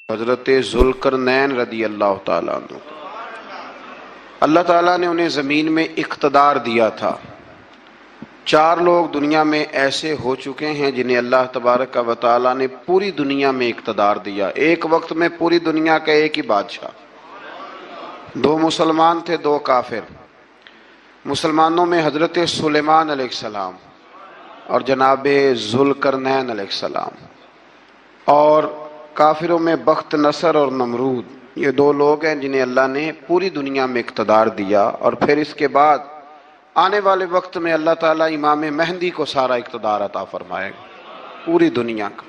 حضرت ذوالقرنین رضی اللہ تعالیٰ عنہ، اللہ تعالیٰ نے انہیں زمین میں اقتدار دیا تھا۔ 4 لوگ دنیا میں ایسے ہو چکے ہیں جنہیں اللہ تبارک و تعالیٰ نے پوری دنیا میں اقتدار دیا، ایک وقت میں پوری دنیا کا ایک ہی بادشاہ۔ 2 مسلمان تھے، 2 کافر۔ مسلمانوں میں حضرت سلیمان علیہ السلام اور جناب ذوالقرنین علیہ السلام، اور کافروں میں بخت نصر اور نمرود۔ یہ 2 لوگ ہیں جنہیں اللہ نے پوری دنیا میں اقتدار دیا، اور پھر اس کے بعد آنے والے وقت میں اللہ تعالیٰ امام مہدی کو سارا اقتدار عطا فرمائے گا، پوری دنیا کا۔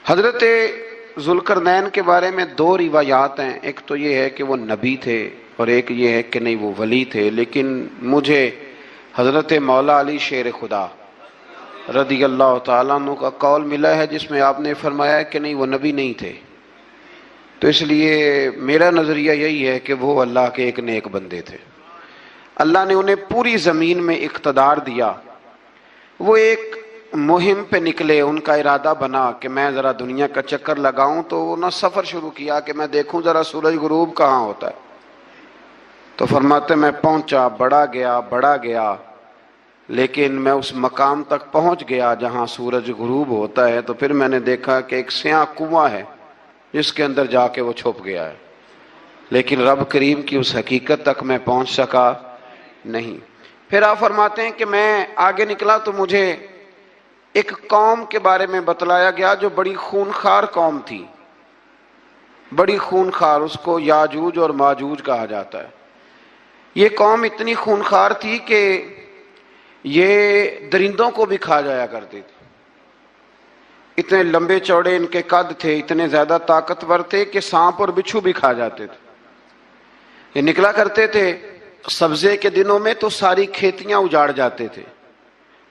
حضرت ذوالقرنین کے بارے میں 2 روایات ہیں، ایک تو یہ ہے کہ وہ نبی تھے اور ایک یہ ہے کہ نہیں وہ ولی تھے، لیکن مجھے حضرت مولا علی شیر خدا رضی اللہ تعالیٰ عنہ کا قول ملا ہے جس میں آپ نے فرمایا ہے کہ نہیں وہ نبی نہیں تھے، تو اس لیے میرا نظریہ یہی ہے کہ وہ اللہ کے ایک نیک بندے تھے۔ اللہ نے انہیں پوری زمین میں اقتدار دیا۔ وہ ایک مہم پہ نکلے، ان کا ارادہ بنا کہ میں ذرا دنیا کا چکر لگاؤں، تو انہوں نے سفر شروع کیا کہ میں دیکھوں ذرا سورج غروب کہاں ہوتا ہے۔ تو فرماتے میں پہنچا، بڑا گیا، لیکن میں اس مقام تک پہنچ گیا جہاں سورج غروب ہوتا ہے، تو پھر میں نے دیکھا کہ ایک سیاہ کنواں ہے جس کے اندر جا کے وہ چھپ گیا ہے، لیکن رب کریم کی اس حقیقت تک میں پہنچ سکا نہیں۔ پھر آپ فرماتے ہیں کہ میں آگے نکلا تو مجھے ایک قوم کے بارے میں بتلایا گیا جو بڑی خونخوار قوم تھی، بڑی خونخوار، اس کو یاجوج اور ماجوج کہا جاتا ہے۔ یہ قوم اتنی خونخوار تھی کہ یہ درندوں کو بھی کھا جایا کرتے تھے، اتنے لمبے چوڑے ان کے قد تھے، اتنے زیادہ طاقتور تھے کہ سانپ اور بچھو بھی کھا جاتے تھے۔ یہ نکلا کرتے تھے سبزے کے دنوں میں تو ساری کھیتیاں اجاڑ جاتے تھے،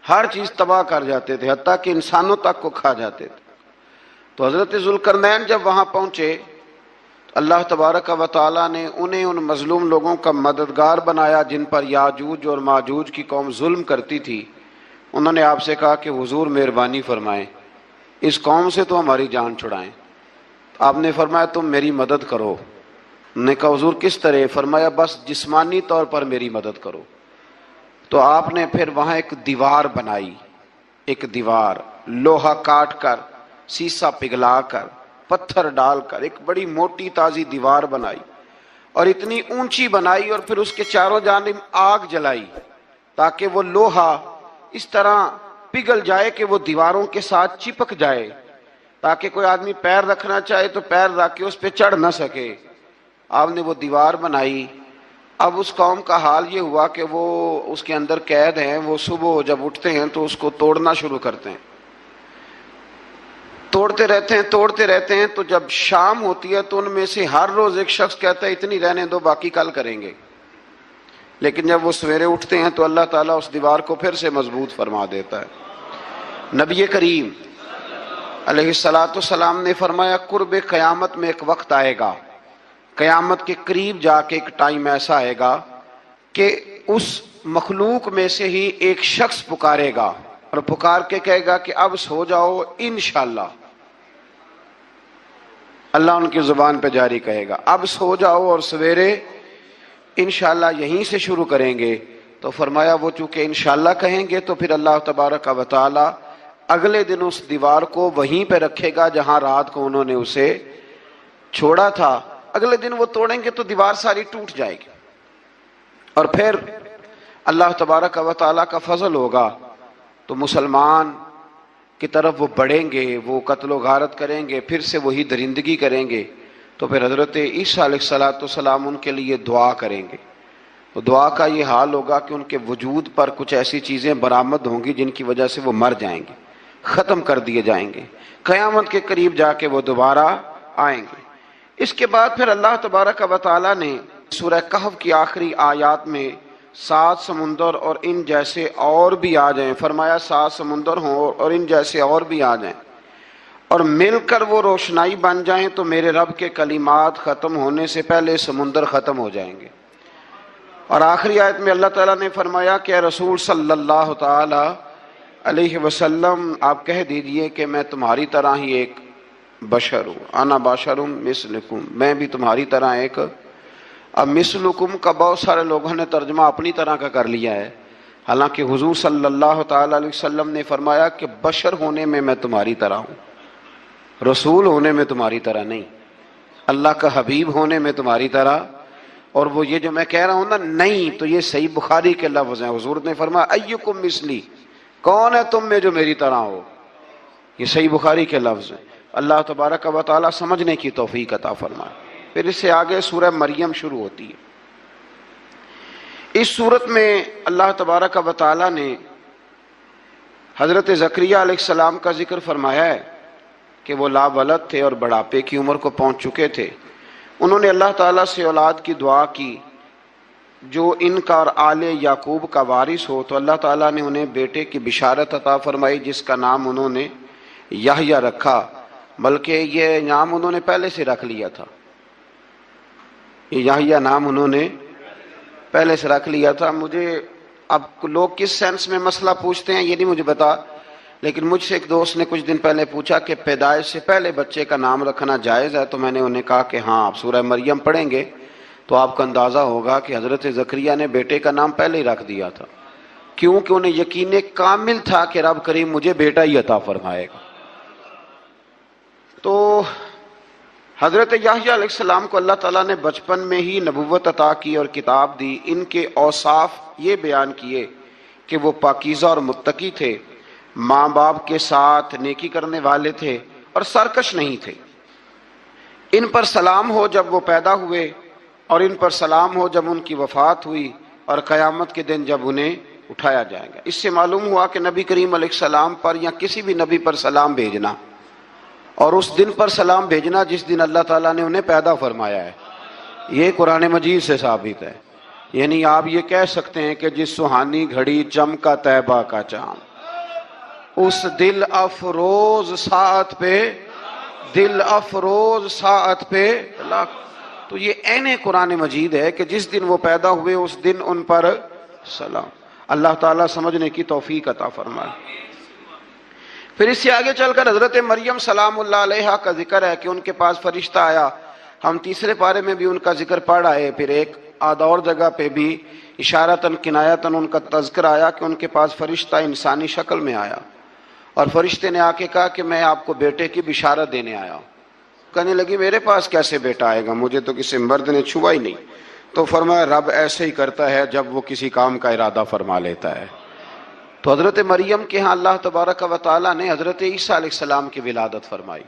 ہر چیز تباہ کر جاتے تھے، حتیٰ کہ انسانوں تک کو کھا جاتے تھے۔ تو حضرت ذوالقرنین جب وہاں پہنچے، اللہ تبارک و تعالیٰ نے انہیں ان مظلوم لوگوں کا مددگار بنایا جن پر یاجوج اور ماجوج کی قوم ظلم کرتی تھی۔ انہوں نے آپ سے کہا کہ حضور مہربانی فرمائیں، اس قوم سے تو ہماری جان چھڑائیں۔ آپ نے فرمایا تم میری مدد کرو۔ انہوں نے کہا حضور کس طرح؟ فرمایا بس جسمانی طور پر میری مدد کرو۔ تو آپ نے پھر وہاں ایک دیوار بنائی، ایک دیوار، لوہا کاٹ کر، سیسا پگھلا کر، پتھر ڈال کر ایک بڑی موٹی تازی دیوار بنائی، اور اتنی اونچی بنائی، اور پھر اس کے چاروں جانب آگ جلائی تاکہ وہ لوہا اس طرح پگھل جائے کہ وہ دیواروں کے ساتھ چپک جائے، تاکہ کوئی آدمی پیر رکھنا چاہے تو پیر رکھ کے اس پہ چڑھ نہ سکے۔ آپ نے وہ دیوار بنائی۔ اب اس قوم کا حال یہ ہوا کہ وہ اس کے اندر قید ہیں، وہ صبح جب اٹھتے ہیں تو اس کو توڑنا شروع کرتے ہیں، توڑتے رہتے ہیں، تو جب شام ہوتی ہے تو ان میں سے ہر روز ایک شخص کہتا ہے اتنی رہنے دو، باقی کل کریں گے۔ لیکن جب وہ سویرے اٹھتے ہیں تو اللہ تعالیٰ اس دیوار کو پھر سے مضبوط فرما دیتا ہے۔ نبی کریم علیہ السلام نے فرمایا قرب قیامت میں ایک وقت آئے گا، قیامت کے قریب جا کے ایک ٹائم ایسا آئے گا کہ اس مخلوق میں سے ہی ایک شخص پکارے گا اور پکار کے کہے گا کہ اب سو جاؤ انشاءاللہ۔ اللہ ان کی زبان پہ جاری کہے گا اب سو جاؤ اور سویرے انشاءاللہ یہیں سے شروع کریں گے۔ تو فرمایا وہ چونکہ انشاءاللہ کہیں گے تو پھر اللہ تبارک و تعالی اگلے دن اس دیوار کو وہیں پہ رکھے گا جہاں رات کو انہوں نے اسے چھوڑا تھا۔ اگلے دن وہ توڑیں گے تو دیوار ساری ٹوٹ جائے گی، اور پھر اللہ تبارک و تعالیٰ کا فضل ہوگا تو مسلمان کی طرف وہ بڑھیں گے، وہ قتل و غارت کریں گے، پھر سے وہی درندگی کریں گے۔ تو پھر حضرت عیسیٰ علیہ السلام ان کے لیے دعا کریں گے، تو دعا کا یہ حال ہوگا کہ ان کے وجود پر کچھ ایسی چیزیں برآمد ہوں گی جن کی وجہ سے وہ مر جائیں گے، ختم کر دیے جائیں گے، قیامت کے قریب جا کے وہ دوبارہ آئیں گے۔ اس کے بعد پھر اللہ تبارک و تعالیٰ نے سورہ کہف کی آخری آیات میں 7 سمندر اور ان جیسے اور بھی آ جائیں، فرمایا 7 سمندر ہوں اور ان جیسے اور بھی آ جائیں اور مل کر وہ روشنائی بن جائیں تو میرے رب کے کلمات ختم ہونے سے پہلے سمندر ختم ہو جائیں گے۔ اور آخری آیت میں اللہ تعالیٰ نے فرمایا کہ اے رسول صلی اللہ تعالی علیہ وسلم آپ کہہ دیجئے کہ میں تمہاری طرح ہی ایک بشر ہوں، انا بشر مثلکم، میں بھی تمہاری طرح ایک۔ اب مثلکم کا بہت سارے لوگوں نے ترجمہ اپنی طرح کا کر لیا ہے، حالانکہ حضور صلی اللہ تعالی علیہ وسلم نے فرمایا کہ بشر ہونے میں تمہاری طرح ہوں، رسول ہونے میں تمہاری طرح نہیں، اللہ کا حبیب ہونے میں تمہاری طرح۔ اور وہ یہ جو میں کہہ رہا ہوں نا نہیں، تو یہ صحیح بخاری کے لفظ ہیں، حضور نے فرمایا ایکم مثلی، کون ہے تم میں جو میری طرح ہو، یہ صحیح بخاری کے لفظ ہیں۔ اللہ تبارک و تعالی سمجھنے کی توفیق عطا فرمائے۔ پھر اس سے آگے سورہ مریم شروع ہوتی ہے۔ اس صورت میں اللہ تبارک و تعالی نے حضرت زکریا علیہ السلام کا ذکر فرمایا ہے کہ وہ لا ولد تھے اور بڑھاپے کی عمر کو پہنچ چکے تھے۔ انہوں نے اللہ تعالیٰ سے اولاد کی دعا کی جو ان کا اور آل یعقوب کا وارث ہو، تو اللہ تعالیٰ نے انہیں بیٹے کی بشارت عطا فرمائی جس کا نام انہوں نے یحییٰ رکھا، بلکہ یہ نام انہوں نے پہلے سے رکھ لیا تھا، یہ یحییٰ نام انہوں نے پہلے سے رکھ لیا تھا۔ مجھے اب لوگ کس سینس میں مسئلہ پوچھتے ہیں یہ نہیں مجھے بتا، لیکن مجھ سے ایک دوست نے کچھ دن پہلے پوچھا کہ پیدائش سے پہلے بچے کا نام رکھنا جائز ہے، تو میں نے انہیں کہا کہ ہاں، آپ سورہ مریم پڑھیں گے تو آپ کو اندازہ ہوگا کہ حضرت زکریا نے بیٹے کا نام پہلے ہی رکھ دیا تھا، کیونکہ انہیں یقین کامل تھا کہ رب کریم مجھے بیٹا ہی عطا فرمائے گا۔ تو حضرت یحییٰ علیہ السلام کو اللہ تعالیٰ نے بچپن میں ہی نبوت عطا کی اور کتاب دی۔ ان کے اوصاف یہ بیان کیے کہ وہ پاکیزہ اور متقی تھے، ماں باپ کے ساتھ نیکی کرنے والے تھے اور سرکش نہیں تھے۔ ان پر سلام ہو جب وہ پیدا ہوئے، اور ان پر سلام ہو جب ان کی وفات ہوئی، اور قیامت کے دن جب انہیں اٹھایا جائے گا۔ اس سے معلوم ہوا کہ نبی کریم علیہ السلام پر یا کسی بھی نبی پر سلام بھیجنا اور اس دن پر سلام بھیجنا جس دن اللہ تعالیٰ نے انہیں پیدا فرمایا ہے، یہ قرآن مجید سے ثابت ہے۔ یعنی آپ یہ کہہ سکتے ہیں کہ جس سہانی گھڑی چمکا طیبہ کا چاند، اس دل افروز ساعت پہ، دل افروز ساعت پہ اللہ، تو یہ عین قرآن مجید ہے کہ جس دن وہ پیدا ہوئے اس دن ان پر سلام۔ اللہ تعالیٰ سمجھنے کی توفیق عطا فرمائے۔ پھر اس سے آگے چل کر حضرت مریم سلام اللہ علیہا کا ذکر ہے کہ ان کے پاس فرشتہ آیا۔ ہم تیسرے پارے میں بھی ان کا ذکر پڑھ آئے، پھر ایک آدھ اور جگہ پہ بھی اشارتاً کنایتاً ان کا تذکر آیا کہ ان کے پاس فرشتہ انسانی شکل میں آیا، اور فرشتے نے آ کے کہا کہ میں آپ کو بیٹے کی بشارت دینے آیا ہوں۔ کہنے لگی میرے پاس کیسے بیٹا آئے گا، مجھے تو کسی مرد نے چھوا ہی نہیں۔ تو فرمایا رب ایسے ہی کرتا ہے جب وہ کسی کام کا ارادہ فرما لیتا ہے۔ تو حضرت مریم کے ہاں اللہ تبارک و تعالیٰ نے حضرت عیسیٰ علیہ السلام کی ولادت فرمائی۔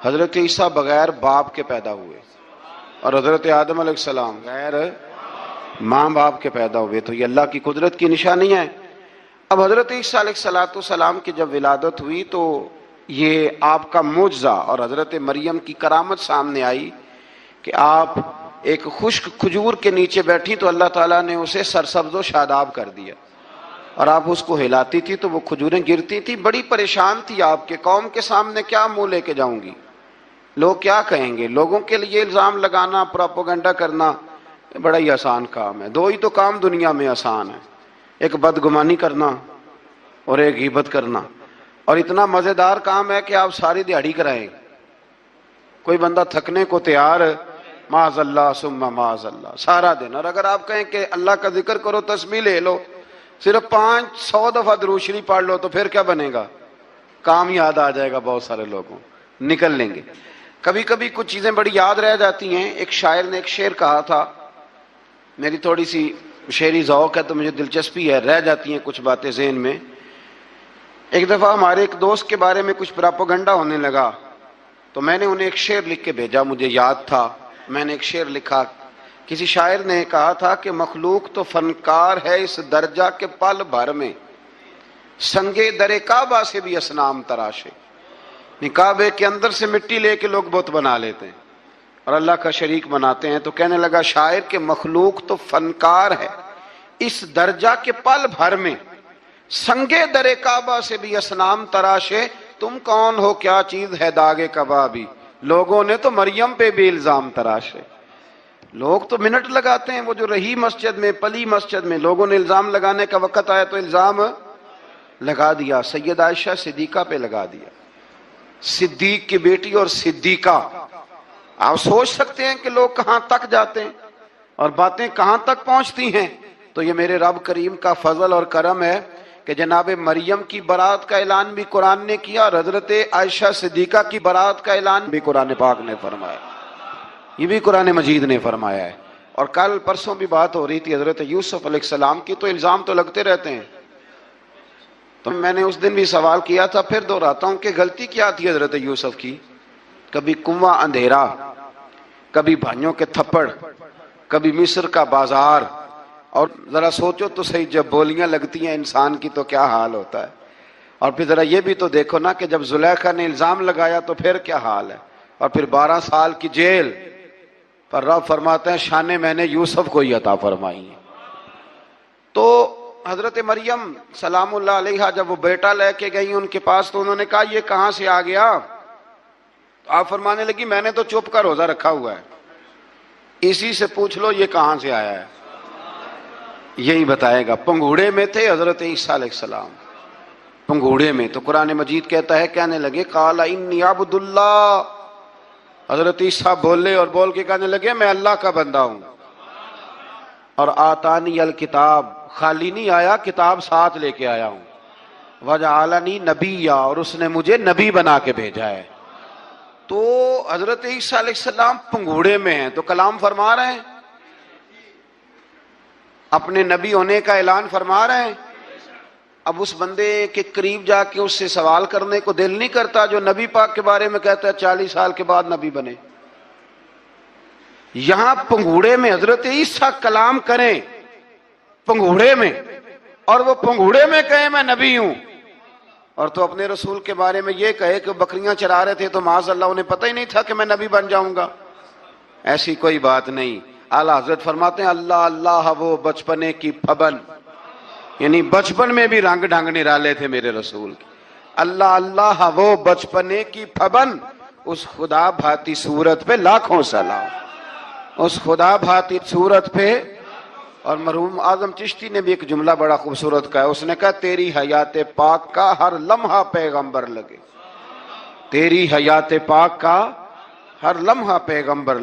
حضرت عیسیٰ بغیر باپ کے پیدا ہوئے، اور حضرت آدم علیہ السلام غیر ماں باپ کے پیدا ہوئے، تو یہ اللہ کی قدرت کی نشانی ہے۔ اب حضرت عیسیٰ علیہ السلام کی جب ولادت ہوئی تو یہ آپ کا معجزہ اور حضرت مریم کی کرامت سامنے آئی کہ آپ ایک خشک کھجور کے نیچے بیٹھی تو اللہ تعالیٰ نے اسے سرسبز و شاداب کر دیا، اور آپ اس کو ہلاتی تھی تو وہ کھجوریں گرتی تھی۔ بڑی پریشان تھی آپ کے قوم کے سامنے، کیا منہ لے کے جاؤں گی، لوگ کیا کہیں گے۔ لوگوں کے لیے الزام لگانا، پروپیگنڈا کرنا بڑا ہی آسان کام ہے۔ دو ہی تو کام دنیا میں آسان ہے، ایک بدگمانی کرنا اور ایک غیبت کرنا، اور اتنا مزیدار کام ہے کہ آپ ساری دیہڑی کرائیں، کوئی بندہ تھکنے کو تیار، معاذ اللہ ثم معاذ اللہ، سارا دن۔ اور اگر آپ کہیں کہ اللہ کا ذکر کرو، تسبیح لے لو، صرف 500 دفعہ درود شریف پڑھ لو، تو پھر کیا بنے گا، کام یاد آ جائے گا، بہت سارے لوگوں نکل لیں گے۔ کبھی کبھی کچھ چیزیں بڑی یاد رہ جاتی ہیں۔ ایک شاعر نے ایک شعر کہا تھا، میری تھوڑی سی شعری ذوق ہے تو مجھے دلچسپی ہے، رہ جاتی ہیں کچھ باتیں ذہن میں۔ ایک دفعہ ہمارے ایک دوست کے بارے میں کچھ پراپوگنڈا ہونے لگا، تو میں نے انہیں ایک شعر لکھ کے بھیجا، مجھے یاد تھا، میں نے ایک شعر لکھا۔ کسی شاعر نے کہا تھا کہ مخلوق تو فنکار ہے اس درجہ کے پل بھر میں، سنگے در کعبہ سے بھی اصنام تراشے۔ کعبے کے اندر سے مٹی لے کے لوگ بت بنا لیتے ہیں اور اللہ کا شریک بناتے ہیں۔ تو کہنے لگا شاعر کہ مخلوق تو فنکار ہے اس درجہ کے پل بھر میں، سنگے در کعبہ سے بھی اصنام تراشے۔ تم کون ہو، کیا چیز ہے داغ کبابی، لوگوں نے تو مریم پہ بھی الزام تراشے۔ لوگ تو منٹ لگاتے ہیں، وہ جو رہی مسجد میں، پلی مسجد میں، لوگوں نے الزام لگانے کا وقت آیا تو الزام لگا دیا، سید عائشہ صدیقہ پہ لگا دیا، صدیق کی بیٹی اور صدیقہ۔ آپ سوچ سکتے ہیں کہ لوگ کہاں تک جاتے ہیں اور باتیں کہاں تک پہنچتی ہیں۔ تو یہ میرے رب کریم کا فضل اور کرم ہے کہ جناب مریم کی برات کا اعلان بھی قرآن نے کیا اور حضرت عائشہ صدیقہ کی برات کا اعلان بھی قرآن پاک نے فرمایا، یہ بھی قرآن مجید نے فرمایا ہے۔ اور کل پرسوں بھی بات ہو رہی تھی حضرت یوسف علیہ السلام کی، تو الزام تو لگتے رہتے ہیں، تو میں نے اس دن بھی سوال کیا تھا، پھر دہراتا ہوں کہ غلطی کیا تھی حضرت یوسف کی؟ کبھی کنواں اندھیرا، کبھی بھائیوں کے تھپڑ، کبھی مصر کا بازار، اور ذرا سوچو تو صحیح، جب بولیاں لگتی ہیں انسان کی تو کیا حال ہوتا ہے۔ اور پھر ذرا یہ بھی تو دیکھو نا کہ جب زلیخا نے الزام لگایا تو پھر کیا حال ہے، اور پھر 12 سال کی جیل، پر رب فرماتے ہیں شانیں میں نے یوسف کو ہی عطا فرمائی ہیں۔ تو حضرت مریم سلام اللہ علیہا جب وہ بیٹا لے کے گئی ان کے پاس تو انہوں نے کہا یہ کہاں سے آ گیا؟ تو آپ فرمانے لگی میں نے تو چپ کر روزہ رکھا ہوا ہے، اسی سے پوچھ لو یہ کہاں سے آیا ہے، یہی بتائے گا۔ پنگوڑے میں تھے حضرت عیسیٰ علیہ السلام، پنگوڑے میں، تو قرآن مجید کہتا ہے کہنے لگے قال انی عبد اللہ، حضرت عیسیٰ بولے اور بول کے کہنے لگے میں اللہ کا بندہ ہوں، اور آتانی الکتاب، خالی نہیں آیا، کتاب ساتھ لے کے آیا ہوں، وجعلنی نبیا، اور اس نے مجھے نبی بنا کے بھیجا ہے۔ تو حضرت عیسیٰ علیہ السلام پنگوڑے میں ہیں تو کلام فرما رہے ہیں، اپنے نبی ہونے کا اعلان فرما رہے ہیں۔ اب اس بندے کے قریب جا کے اس سے سوال کرنے کو دل نہیں کرتا جو نبی پاک کے بارے میں کہتا ہے 40 سال کے بعد نبی بنے۔ یہاں پنگوڑے میں حضرت عیسیٰ کلام کریں، پنگوڑے میں، اور وہ پنگوڑے میں کہے میں نبی ہوں، اور تو اپنے رسول کے بارے میں یہ کہے کہ بکریاں چرا رہے تھے تو معاذ اللہ انہیں پتہ ہی نہیں تھا کہ میں نبی بن جاؤں گا۔ ایسی کوئی بات نہیں۔ اعلیٰ حضرت فرماتے ہیں اللہ اللہ وہ بچپنے کی پھبن، یعنی بچپن میں بھی رنگ ڈھنگ نرالے تھے میرے رسول کے۔ اللہ اللہ وہ بچپنے کی پھبن، اس خدا بھاتی صورت پہ لاکھوں سلام، اس خدا بھاتی صورت پہ۔ اور مرحوم اعظم چشتی نے بھی ایک جملہ بڑا خوبصورت کہا، اس نے کہا تیری حیات پاک کا ہر لمحہ پیغمبر لگے، تیری حیات پاک کا ہر لمحہ پیغمبر